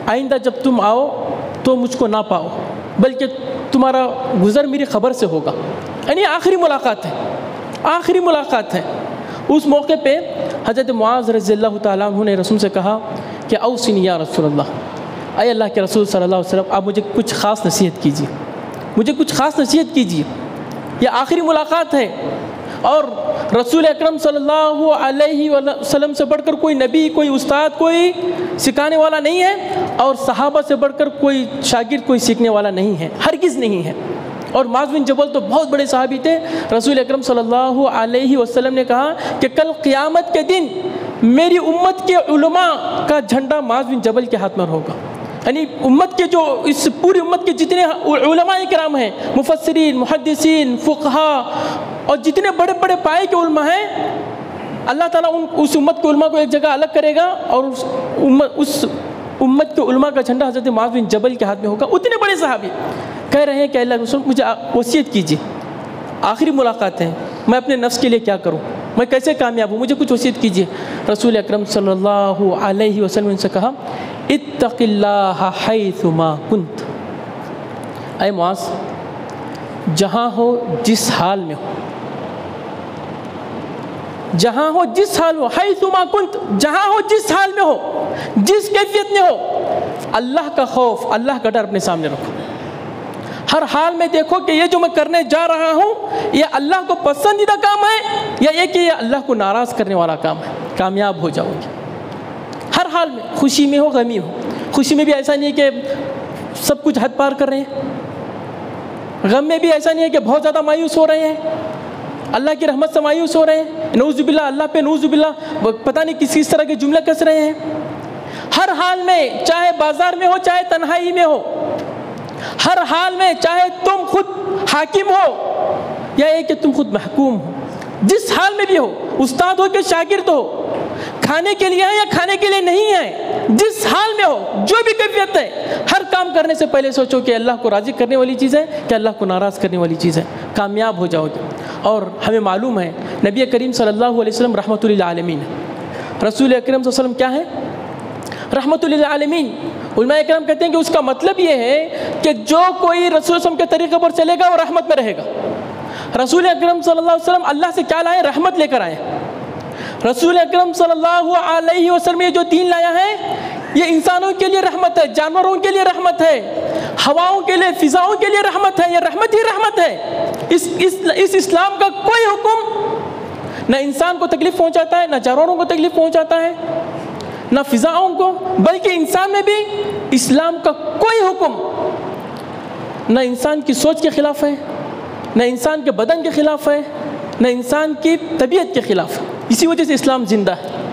Speaker 1: آئندہ جب تم آؤ تو مجھ کو نہ پاؤ، بلکہ تمہارا گزر میری خبر سے ہوگا. یعنی آخری ملاقات ہے، آخری ملاقات ہے. اس موقع پہ حضرت معاذ رضی اللہ تعالیٰ عنہ نے رسول سے کہا کہ اوصنی یا رسول اللہ، اے اللہ کے رسول صلی اللہ علیہ وسلم، آپ مجھے کچھ خاص نصیحت کیجیے، مجھے کچھ خاص نصیحت کیجیے. یہ آخری ملاقات ہے، اور رسول اکرم صلی اللہ علیہ وسلم سے بڑھ کر کوئی نبی، کوئی استاد، کوئی سکھانے والا نہیں ہے، اور صحابہ سے بڑھ کر کوئی شاگرد، کوئی سیکھنے والا نہیں ہے، ہرگز نہیں ہے. اور معاذ بن جبل تو بہت بڑے صحابی تھے. رسول اکرم صلی اللہ علیہ وسلم نے کہا کہ کل قیامت کے دن میری امت کے علماء کا جھنڈا معاذ بن جبل کے ہاتھ میں ہوگا. یعنی امت کے جو اس پوری امت کے جتنے علماء کرام ہیں، مفسرین، محدثین، فقہاء، اور جتنے بڑے بڑے پائے کے علماء ہیں، اللہ تعالیٰ اس امت کے علماء کو ایک جگہ الگ کرے گا، اور اس امت کے علماء کا جھنڈا حضرت معاذ بن جبل کے ہاتھ میں ہوگا. اتنے بڑے صحابی کہہ رہے ہیں کہ اللہ رسول مجھے وصیت کیجیے، آخری ملاقات ہے، میں اپنے نفس کے لیے کیا کروں، میں کیسے کامیاب ہوں، مجھے کچھ وصیت کیجیے. رسول اکرم صلی اللہ علیہ وسلم نے کہا اتق اللہ حیث ما کنت. اے معاذ، جہاں ہو، جس حال میں ہو، جہاں ہو جس حال میں ہو، حیث ما کنت، جہاں ہو جس حال میں ہو، جس کیفیت میں ہو، اللہ کا خوف، اللہ کا ڈر اپنے سامنے رکھو. ہر حال میں دیکھو کہ یہ جو میں کرنے جا رہا ہوں یہ اللہ کو پسندیدہ کام ہے یا یہ کہ یہ اللہ کو ناراض کرنے والا کام ہے. کامیاب ہو جاؤ گے ہر حال میں، خوشی میں ہو، غمی ہو. خوشی میں بھی ایسا نہیں ہے کہ سب کچھ حد پار کر رہے ہیں، غم میں بھی ایسا نہیں ہے کہ بہت زیادہ مایوس ہو رہے ہیں، اللہ کی رحمت سے مایوس ہو رہے ہیں، نعوذ باللہ، اللہ پہ نعوذ باللہ پتہ نہیں کس طرح کے جملے کس رہے ہیں. ہر حال میں، چاہے بازار میں ہو، چاہے تنہائی میں ہو، ہر حال میں، چاہے تم خود حاکم ہو یا یہ کہ تم خود محکوم ہو، جس حال میں بھی ہو، استاد ہو کہ شاگرد ہو، کھانے کے لیے ہے یا کھانے کے لیے نہیں ہے، جس حال میں ہو، جو بھی کیفیت ہے، ہر کام کرنے سے پہلے سوچو کہ اللہ کو راضی کرنے والی چیز ہے کہ اللہ کو ناراض کرنے والی چیز ہے. کامیاب ہو جاؤ گے. اور ہمیں معلوم ہے نبی کریم صلی اللہ علیہ وسلم رحمۃ للعالمین ہے. رسول اکرم صلی اللہ علیہ وسلم کیا ہے؟ رحمۃ للعالمین. علماء اکرام کہتے ہیں کہ اس کا مطلب یہ ہے کہ جو کوئی رسول صلی اللہ علیہ وسلم کے طریقے پر چلے گا وہ رحمت میں رہے گا. رسول اکرم صلی اللہ علیہ وسلم اللہ سے کیا لائے؟ رحمت لے کر آئے. رسول اکرم صلی اللہ علیہ وسلم یہ جو دین لایا ہے یہ انسانوں کے لیے رحمت ہے، جانوروں کے لیے رحمت ہے، ہواؤں کے لیے، فضاؤں کے لیے رحمت ہے. یہ رحمت ہی رحمت ہے. اس اسلام کا کوئی حکم نہ انسان کو تکلیف پہنچاتا ہے، نہ جانوروں کو تکلیف پہنچاتا ہے، نہ فضاؤں کو، بلکہ انسان میں بھی اسلام کا کوئی حکم نہ انسان کی سوچ کے خلاف ہے، نہ انسان کے بدن کے خلاف ہے، نہ انسان کی طبیعت کے خلاف ہے. اسی وجہ سے اسلام زندہ ہے،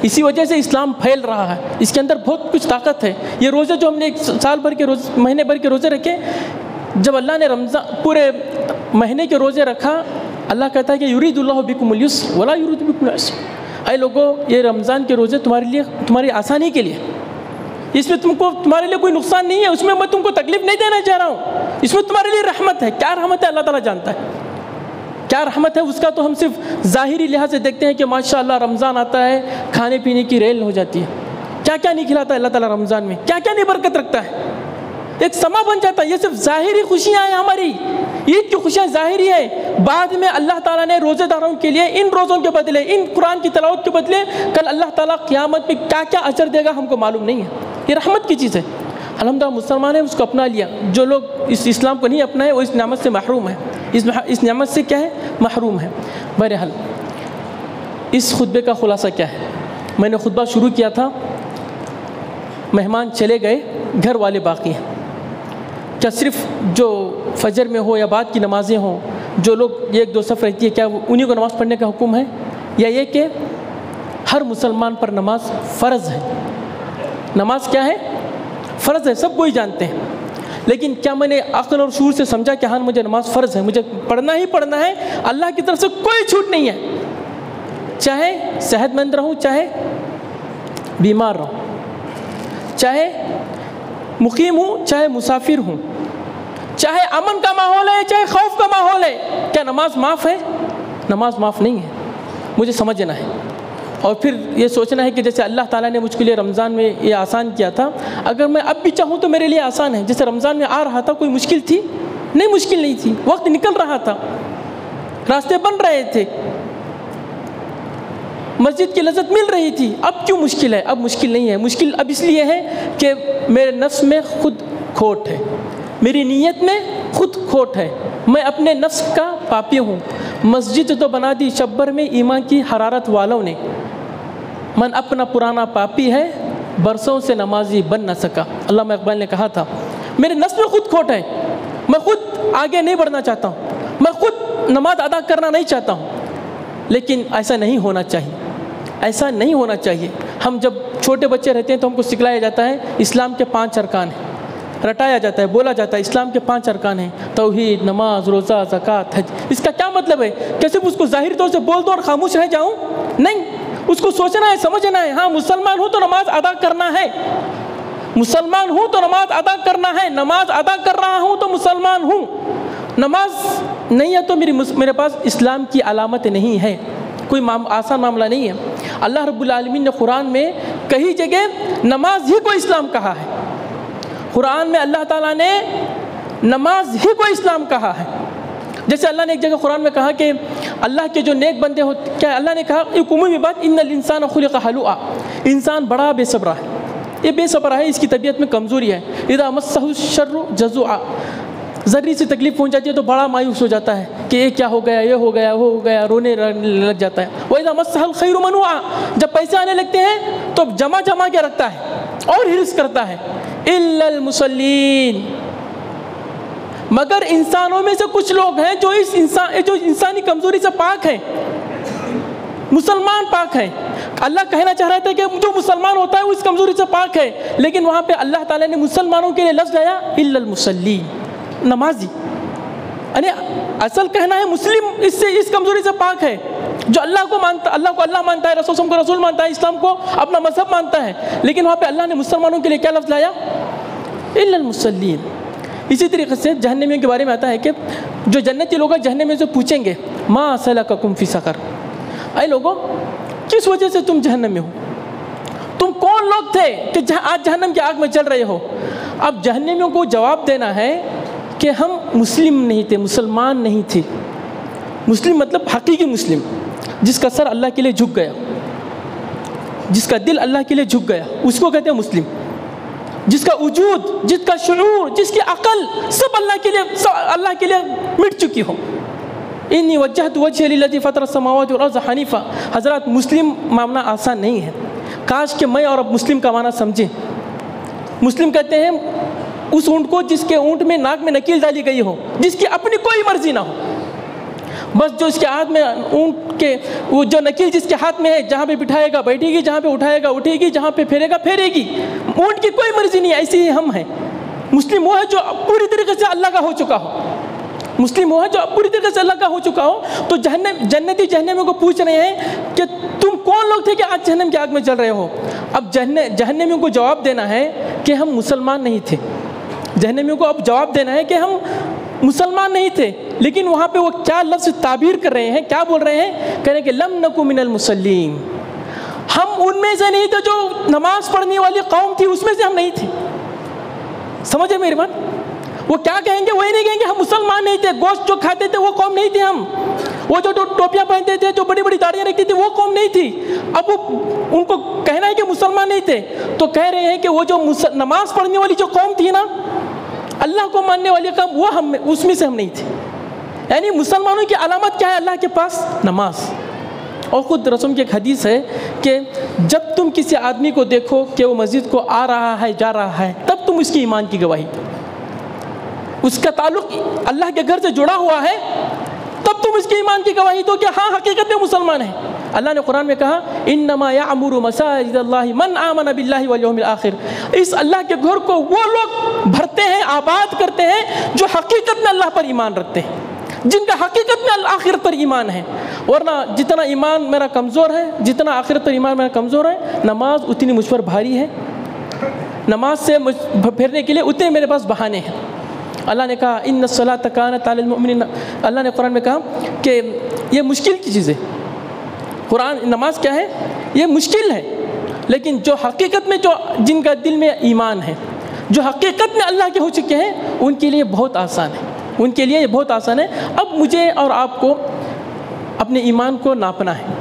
Speaker 1: اسی وجہ سے اسلام پھیل رہا ہے. اس کے اندر بہت کچھ طاقت ہے. یہ روزے جو ہم نے سال بھر کے روزے، مہینے بھر کے روزے رکھے، جب اللہ نے رمضان پورے مہینے کے روزے رکھا، اللہ کہتا ہے کہ یرید اللہ بکم اليسر ولا یرید بکم العسر. اے لوگوں، یہ رمضان کے روزے تمہارے لیے، تمہاری آسانی کے لیے، اس میں تمہارے لیے کوئی نقصان نہیں ہے، اس میں تم کو تکلیف نہیں دینا چاہ رہا ہوں، اس میں تمہارے لیے رحمت ہے. کیا رحمت ہے اللہ تعالیٰ جانتا ہے. کیا رحمت ہے اس کا تو ہم صرف ظاہری لحاظ سے دیکھتے ہیں کہ ماشاءاللہ رمضان آتا ہے، کھانے پینے کی ریل ہو جاتی ہے. کیا کیا نہیں کھلاتا ہے اللہ تعالیٰ رمضان میں، کیا کیا نہیں برکت رکھتا ہے، ایک سما بن جاتا ہے. یہ صرف ظاہری خوشیاں ہیں ہماری، عید کی خوشیاں ظاہری ہیں. بعد میں اللہ تعالیٰ نے روزے داروں کے لیے ان روزوں کے بدلے، ان قرآن کی تلاوت کے بدلے کل اللہ تعالیٰ قیامت میں کیا کیا اجر دے گا ہم کو معلوم نہیں ہے. یہ رحمت کی چیز ہے. الحمدللہ مسلمان ہیں اس کو اپنا لیا. جو لوگ اس اسلام کو نہیں اپنائے وہ اس نعمت سے محروم ہے. اس نعمت سے کیا ہے؟ محروم ہے. بہرحال اس خطبے کا خلاصہ کیا ہے؟ میں نے خطبہ شروع کیا تھا، مہمان چلے گئے، گھر والے باقی ہیں. کیا صرف جو فجر میں ہو یا بعد کی نمازیں ہوں، جو لوگ ایک دو صف رہتی ہے، کیا انہیں کو نماز پڑھنے کا حکم ہے؟ یا یہ کہ ہر مسلمان پر نماز فرض ہے؟ نماز کیا ہے؟ فرض ہے، سب کوئی جانتے ہیں. لیکن کیا میں نے عقل اور شعور سے سمجھا کہ ہاں مجھے نماز فرض ہے، مجھے پڑھنا ہی پڑھنا ہے، اللہ کی طرف سے کوئی چھوٹ نہیں ہے. چاہے صحت مند رہوں، چاہے بیمار رہوں، چاہے مقیم ہوں، چاہے مسافر ہوں، چاہے امن کا ماحول ہے، چاہے خوف کا ماحول ہے. کیا نماز معاف ہے؟ نماز معاف نہیں ہے. مجھے سمجھنا ہے. اور پھر یہ سوچنا ہے کہ جیسے اللہ تعالیٰ نے مجھ کے لیے رمضان میں یہ آسان کیا تھا، اگر میں اب بھی چاہوں تو میرے لیے آسان ہے۔ جیسے رمضان میں آ رہا تھا، کوئی مشکل تھی؟ نہیں، مشکل نہیں تھی، وقت نکل رہا تھا، راستے بن رہے تھے، مسجد کی لذت مل رہی تھی۔ اب کیوں مشکل ہے؟ اب مشکل نہیں ہے۔ مشکل اب اس لیے ہے کہ میرے نفس میں خود کھوٹ ہے، میری نیت میں خود کھوٹ ہے، میں اپنے نفس کا پاپی ہوں۔ مسجد تو بنا دی شبر میں ایمان کی حرارت والوں نے، من اپنا پرانا پاپی ہے، برسوں سے نمازی بن نہ سکا۔ علامہ اقبال نے کہا تھا میرے نفس میں خود کھوٹ ہے، میں خود آگے نہیں بڑھنا چاہتا ہوں، میں خود نماز ادا کرنا نہیں چاہتا ہوں، لیکن ایسا نہیں ہونا چاہیے، ایسا نہیں ہونا چاہیے۔ ہم جب چھوٹے بچے رہتے ہیں تو ہم کو سکھلایا جاتا ہے اسلام کے 5 ارکان ہیں، رٹایا جاتا ہے، بولا جاتا ہے اسلام کے 5 ارکان ہیں، توحید، نماز، روزہ، زکوٰۃ، حج۔ اس کا کیا مطلب ہے؟ کہ صرف اس کو ظاہری طور سے بول دو اور خاموش رہ جاؤں؟ نہیں، اس کو سوچنا ہے، سمجھنا ہے۔ ہاں، مسلمان ہوں تو نماز ادا کرنا ہے، مسلمان ہوں تو نماز ادا کرنا ہے، نماز ادا کر رہا ہوں تو مسلمان ہوں۔ نماز نہیں ہے تو میرے پاس اسلام کی علامت نہیں ہے، کوئی آسان معاملہ نہیں ہے۔ اللہ رب العالمین نے قرآن میں کئی جگہ نماز ہی کو اسلام کہا ہے، قرآن میں اللہ تعالیٰ نے نماز ہی کو اسلام کہا ہے۔ جیسے اللہ نے ایک جگہ قرآن میں کہا کہ اللہ کے جو نیک بندے ہوتے، کیا اللہ نے کہا ایک عمومی بات، ان الانسان خلق ہلوعا، انسان بڑا بے صبر ہے، یہ بے صبر ہے، اس کی طبیعت میں کمزوری ہے۔ اذا مسہ الشر جزوعا، ذرے سی تکلیف پہنچ جاتی ہے تو بڑا مایوس ہو جاتا ہے کہ یہ کیا ہو گیا، یہ ہو گیا، وہ ہو گیا، رونے لگ جاتا ہے۔ وَإِذَا مَسَّهُ الْخَيْرُ مَنُوعًا، جب پیسے آنے لگتے ہیں تو جمع کے رکھتا ہے اور حرص کرتا ہے۔ إِلَّا الْمُصَلِّينَ، مگر انسانوں میں سے کچھ لوگ ہیں جو انسانی کمزوری سے پاک ہیں، مسلمان پاک ہیں۔ اللہ کہنا چاہ رہا تھا کہ جو مسلمان ہوتا ہے وہ اس کمزوری سے پاک ہے، لیکن وہاں پہ اللہ تعالیٰ نے مسلمانوں کے لیے لفظ لایا إِلَّا الْمُصَلِّينَ، نمازی۔ یعنی اصل کہنا ہے مسلم اس کمزوری سے پاک ہے، جو اللہ کو مانتا، اللہ کو اللہ مانتا ہے، رسول کو رسول مانتا ہے، اسلام کو اپنا مذہب مانتا ہے، لیکن وہاں پہ اللہ نے مسلمانوں کے لیے کیا لفظ لایا؟ إِلَّا الْمُصَلِّينَ۔ اسی طریقے سے جہنمیوں کے بارے میں آتا ہے کہ جو جنتی لوگ ہیں جہنم سے پوچھیں گے مَا سَلَكَكُمْ فِي سَقَرَ، اے لوگوں کس وجہ سے تم جہنم میں ہو؟ تم کون لوگ تھے کہ آج جہنم کی آگ میں چل رہے ہو؟ اب جہنمیوں کو جواب دینا ہے کہ ہم مسلم نہیں تھے، مسلمان نہیں تھے۔ مسلم مطلب حقیقی مسلم، جس کا سر اللہ کے لیے جھک گیا، جس کا دل اللہ کے لیے جھک گیا، اس کو کہتے ہیں مسلم۔ جس کا وجود، جس کا شعور، جس کی عقل سب اللہ کے لیے مٹ چکی ہو۔ انی وجہت وجہی للذی فطر السماوات والارض حنیفا۔ حضرات مسلم معاملہ آسان نہیں ہے، کاش کہ میں اور اب مسلم کا معنی سمجھیں۔ مسلم کہتے ہیں اس اونٹ کو جس کے اونٹ میں ناک میں نکیل ڈالی گئی ہو، جس کی اپنی کوئی مرضی نہ ہو، بس جو اس کے ہاتھ میں اونٹ کے وہ جو نکیل جس کے ہاتھ میں ہے، جہاں پہ بٹھائے گا بیٹھے گی، جہاں پہ اٹھائے گا اٹھے گی، جہاں پہ پھیرے گا پھیرے گی، اونٹ کی کوئی مرضی نہیں ہے۔ ایسے ہی ہم ہیں۔ مسلم وہ ہے جو پوری طریقے سے اللہ کا ہو چکا ہو، مسلم وہ ہے جو پوری طریقے سے اللہ کا ہو چکا ہو۔ تو جنتی جہنمیوں کو پوچھ رہے ہیں کہ تم کون لوگ تھے کہ آج جہنم کی آگ میں جل رہے ہو؟ اب جہنمیوں کو جواب دینا ہے کہ ہم مسلمان نہیں تھے۔ جہنمیوں کو اب جواب دینا ہے کہ ہم مسلمان نہیں تھے، لیکن وہاں پہ وہ کیا لفظ تعبیر کر رہے ہیں، کیا بول رہے ہیں؟ کہہ رہے ہیں کہ لم نکو من المصلین، ہم ان میں سے نہیں تھے جو نماز پڑھنے والی قوم تھی، اس میں سے ہم نہیں تھے۔ سمجھے میری بات؟ وہ کیا کہیں گے؟ وہی نہیں کہیں گے ہم مسلمان نہیں تھے، گوشت جو کھاتے تھے وہ قوم نہیں تھے ہم، وہ جو ٹوپیاں پہنتے تھے، جو بڑی بڑی داڑیاں رکھتی تھی وہ قوم نہیں تھی۔ اب وہ ان کو کہنا ہے کہ مسلمان نہیں تھے، تو کہہ رہے ہیں کہ وہ جو نماز پڑھنے والی جو قوم تھی نا، اللہ کو ماننے والی قوم، وہ اس میں سے ہم نہیں تھے۔ یعنی مسلمانوں کی علامت کیا ہے اللہ کے پاس؟ نماز۔ اور خود رسول کی ایک حدیث ہے کہ جب تم کسی آدمی کو دیکھو کہ وہ مسجد کو آ رہا ہے جا رہا ہے، تب تم اس کی ایمان کی گواہی، اس کا تعلق اللہ کے گھر سے جڑا ہوا ہے، تب تم اس کی ایمان کی گواہی دو کہ ہاں حقیقت میں مسلمان ہے۔ اللہ نے قرآن میں کہا انما یعمر مساجد اللہ من آمن باللہ والیوم الآخر، اس اللہ کے گھر کو وہ لوگ بھرتے ہیں، آباد کرتے ہیں جو حقیقت میں اللہ پر ایمان رکھتے ہیں، جن کا حقیقت میں آخرت پر ایمان ہے۔ ورنہ جتنا ایمان میرا کمزور ہے، جتنا آخرت پر ایمان میرا کمزور ہے، نماز اتنی مجھ پر بھاری ہے، نماز سے پھیرنے کے لیے اتنے میرے پاس بہانے ہیں۔ اللہ نے کہا ان الصلاۃ کانت علی المؤمنین، اللہ نے قرآن میں کہا کہ یہ مشکل کی چیز ہے۔ قرآن نماز کیا ہے؟ یہ مشکل ہے، لیکن جو حقیقت میں جن کا دل میں ایمان ہے، جو حقیقت میں اللہ کے ہو چکے ہیں، ان کے لیے بہت آسان ہے، ان کے لیے یہ بہت آسان ہے۔ اب مجھے اور آپ کو اپنے ایمان کو ناپنا ہے۔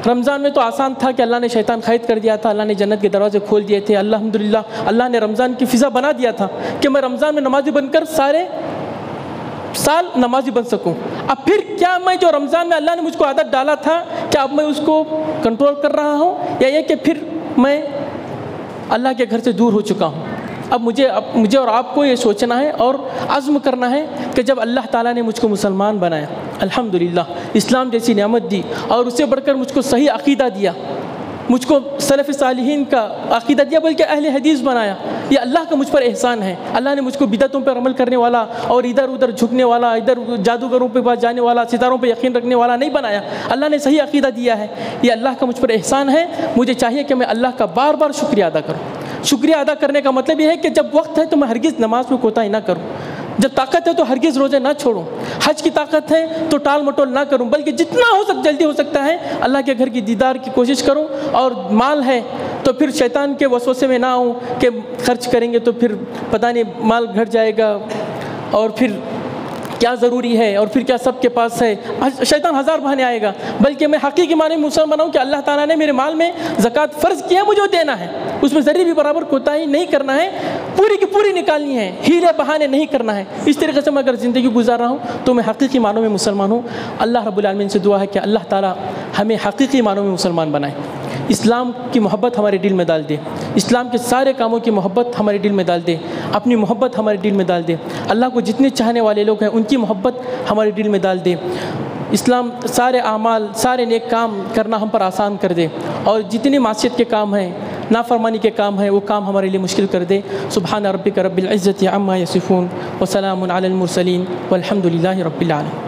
Speaker 1: رمضان میں تو آسان تھا کہ اللہ نے شیطان قید کر دیا تھا، اللہ نے جنت کے دروازے کھول دیے تھے، الحمدللہ اللہ نے رمضان کی فضا بنا دیا تھا کہ میں رمضان میں نمازی بن کر سارے سال نمازی بن سکوں۔ اب پھر کیا میں جو رمضان میں اللہ نے مجھ کو عادت ڈالا تھا، کیا اب میں اس کو کنٹرول کر رہا ہوں، یا یہ کہ پھر میں اللہ کے گھر سے دور ہو چکا ہوں؟ اب مجھے اور آپ کو یہ سوچنا ہے اور عزم کرنا ہے کہ جب اللہ تعالیٰ نے مجھ کو مسلمان بنایا، الحمدللہ اسلام جیسی نعمت دی، اور اس سے بڑھ کر مجھ کو صحیح عقیدہ دیا، مجھ کو سلف صالحین کا عقیدہ دیا، بلکہ اہل حدیث بنایا، یہ اللہ کا مجھ پر احسان ہے۔ اللہ نے مجھ کو بدعتوں پر عمل کرنے والا اور ادھر ادھر جھکنے والا، ادھر جادوگروں پہ پاس جانے والا، ستاروں پہ یقین رکھنے والا نہیں بنایا، اللہ نے صحیح عقیدہ دیا ہے۔ یہ اللہ کا مجھ پر احسان ہے، مجھے چاہیے کہ میں اللہ کا بار بار شکریہ ادا کروں۔ شکریہ ادا کرنے کا مطلب یہ ہے کہ جب وقت ہے تو میں ہرگز نماز میں کوتاہی نہ کروں، جب طاقت ہے تو ہرگز روزے نہ چھوڑوں، حج کی طاقت ہے تو ٹال مٹول نہ کروں، بلکہ جتنا جلدی ہو سکتا ہے اللہ کے گھر کی دیدار کی کوشش کروں، اور مال ہے تو پھر شیطان کے وسوسے میں نہ آؤں کہ خرچ کریں گے تو پھر پتہ نہیں مال گھٹ جائے گا، اور پھر کیا ضروری ہے، اور پھر کیا سب کے پاس ہے، شیطان ہزار بہانے آئے گا۔ بلکہ میں حقیقی معنی میں مسلمان بناؤں کہ اللہ تعالیٰ نے میرے مال میں زکوٰۃ فرض کیا ہے، مجھے دینا ہے، اس میں ذرے بھی برابر کوتاہی نہیں کرنا ہے، پوری کی پوری نکالنی ہے، ہیلے بہانے نہیں کرنا ہے۔ اس طریقے سے میں اگر زندگی گزار رہا ہوں تو میں حقیقی معنوں میں مسلمان ہوں۔ اللہ رب العالمین سے دعا ہے کہ اللہ تعالیٰ ہمیں حقیقی معنوں میں مسلمان بنائے، اسلام کی محبت ہمارے دل میں ڈال دے، اسلام کے سارے کاموں کی محبت ہمارے دل میں ڈال دے، اپنی محبت ہمارے دل میں ڈال دے، اللہ کو جتنے چاہنے والے لوگ ہیں ان کی محبت ہمارے دل میں ڈال دے، اسلام سارے اعمال، سارے نیک کام کرنا ہم پر آسان کر دے، اور جتنی معصیت کے کام ہیں، نافرمانی کے کام ہیں، وہ کام ہمارے لیے مشکل کر دے۔ سبحان ربک رب العزت عما یصفون وسلام علی المرسلین والحمد للہ رب العالمین۔